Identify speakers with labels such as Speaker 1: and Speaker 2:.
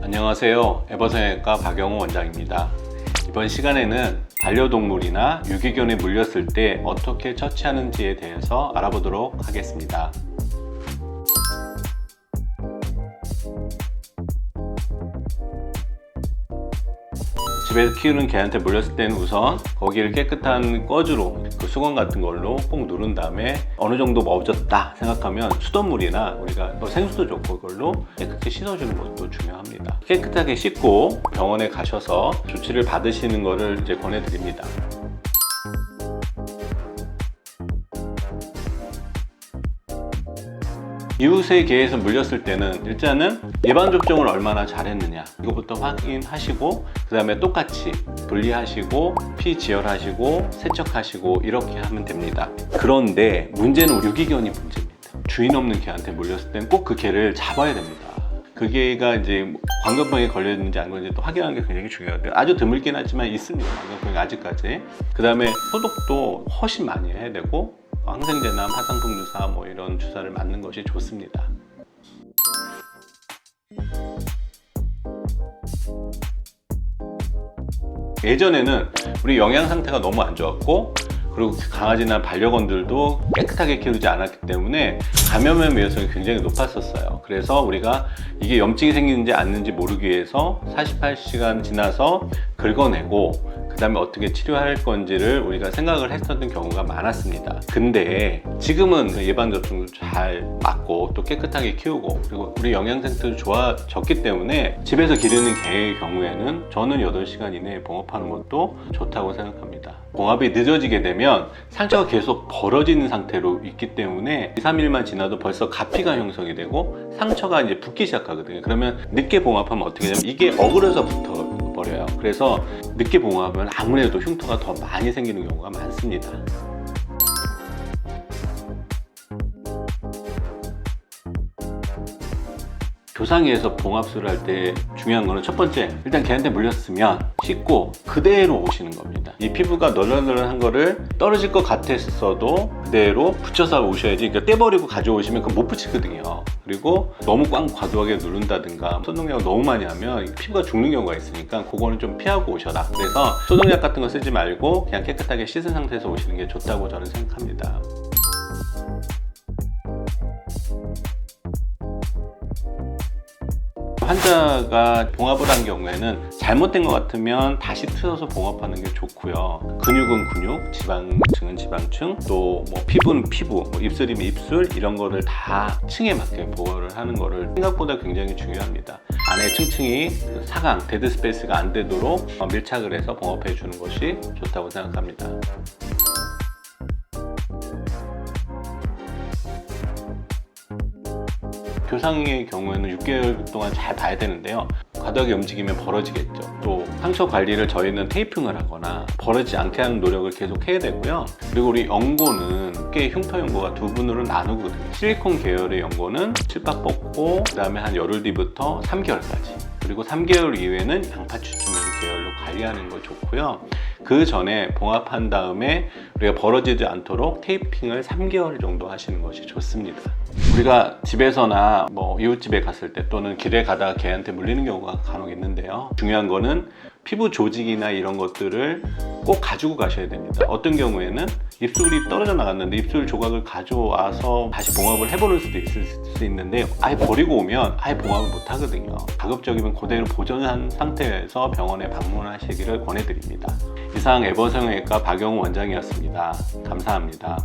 Speaker 1: 안녕하세요. 에버성형외과 박영호 원장입니다. 이번 시간에는 반려동물이나 유기견에 물렸을 때 어떻게 처치하는지에 대해서 알아보도록 하겠습니다. 집에서 키우는 개한테 물렸을 때는 우선 거기를 깨끗한 꺼즈로 수건 같은 걸로 꼭 누른 다음에 어느 정도 멎었다 생각하면 수돗물이나 우리가 생수도 좋고 그걸로 깨끗이 씻어주는 것도 중요합니다. 깨끗하게 씻고 병원에 가셔서 조치를 받으시는 것을 이제 권해드립니다. 이웃의 개에서 물렸을 때는 일단은 예방접종을 얼마나 잘했느냐 이거부터 확인하시고 그 다음에 똑같이 분리하시고 피 지혈하시고 세척하시고 이렇게 하면 됩니다. 그런데 문제는 유기견이 문제입니다. 주인 없는 개한테 물렸을 때는 꼭 그 개를 잡아야 됩니다. 그 개가 이제 광견병에 걸렸는지 안 걸렸는지 또 확인하는 게 굉장히 중요한데 아주 드물긴 하지만 있습니다. 광견병이 아직까지. 그 다음에 소독도 훨씬 많이 해야 되고 항생제나 화상품 주사 뭐 이런 주사를 맞는 것이 좋습니다. 예전에는 우리 영양 상태가 너무 안 좋았고 그리고 강아지나 반려견들도 깨끗하게 키우지 않았기 때문에 감염의 위험성이 굉장히 높았었어요. 그래서 우리가 이게 염증이 생기는지 않는지 모르기 위해서 48시간 지나서 긁어내고 그 다음에 어떻게 치료할 건지를 우리가 생각을 했었던 경우가 많았습니다. 근데 지금은 예방접종도 잘 맞고 또 깨끗하게 키우고 그리고 우리 영양상태도 좋아졌기 때문에 집에서 기르는 개의 경우에는 저는 8시간 이내에 봉합하는 것도 좋다고 생각합니다. 봉합이 늦어지게 되면 상처가 계속 벌어지는 상태로 있기 때문에 2, 3일만 지나도 벌써 가피가 형성이 되고 상처가 이제 붓기 시작하거든요. 그러면 늦게 봉합하면 어떻게 되냐면 이게 어그러져 붙어 버려요. 그래서 늦게 봉합하면 아무래도 흉터가 더 많이 생기는 경우가 많습니다. 교상위에서 봉합술을 할 때 중요한 거는 첫 번째, 일단 개한테 물렸으면 씻고 그대로 오시는 겁니다. 이 피부가 널널한 거를 떨어질 것 같았어도 그대로 붙여서 오셔야지. 그러니까 떼버리고 가져오시면 그거 못 붙이거든요. 그리고 너무 꽉 과도하게 누른다든가 소독약을 너무 많이 하면 피부가 죽는 경우가 있으니까 그거는 좀 피하고 오셔라. 그래서 소독약 같은 거 쓰지 말고 그냥 깨끗하게 씻은 상태에서 오시는 게 좋다고 저는 생각합니다. 환자가 봉합을 한 경우에는 잘못된 것 같으면 다시 틀어서 봉합하는 게 좋고요. 근육은 근육, 지방층은 지방층, 또 뭐 피부는 피부, 뭐 입술이면 입술 이런 거를 다 층에 맞게 보호를 하는 거를 생각보다 굉장히 중요합니다. 안에 층층이 사각, 데드 스페이스가 안 되도록 밀착을 해서 봉합해 주는 것이 좋다고 생각합니다. 교상의 경우에는 6개월 동안 잘 봐야 되는데요. 과도하게 움직이면 벌어지겠죠. 또 상처 관리를 저희는 테이핑을 하거나 벌어지지 않게 하는 노력을 계속 해야 되고요. 그리고 우리 연고는 꽤 흉터 연고가 두 분으로 나누거든요. 실리콘 계열의 연고는 칠박 뽑고 그 다음에 한 열흘 뒤부터 3개월까지 그리고 3개월 이후에는 양파추추면 계열로 관리하는 거 좋고요. 그 전에 봉합한 다음에 우리가 벌어지지 않도록 테이핑을 3개월 정도 하시는 것이 좋습니다. 우리가 집에서나 뭐 이웃집에 갔을 때 또는 길에 가다가 개한테 물리는 경우가 간혹 있는데요. 중요한 거는 피부 조직이나 이런 것들을 꼭 가지고 가셔야 됩니다. 어떤 경우에는 입술이 떨어져 나갔는데 입술 조각을 가져와서 다시 봉합을 해보는 수도 있을 수 있는데 아예 버리고 오면 아예 봉합을 못 하거든요. 가급적이면 그대로 보존한 상태에서 병원에 방문하시기를 권해드립니다. 이상 에버성형외과 박영호 원장이었습니다. 감사합니다.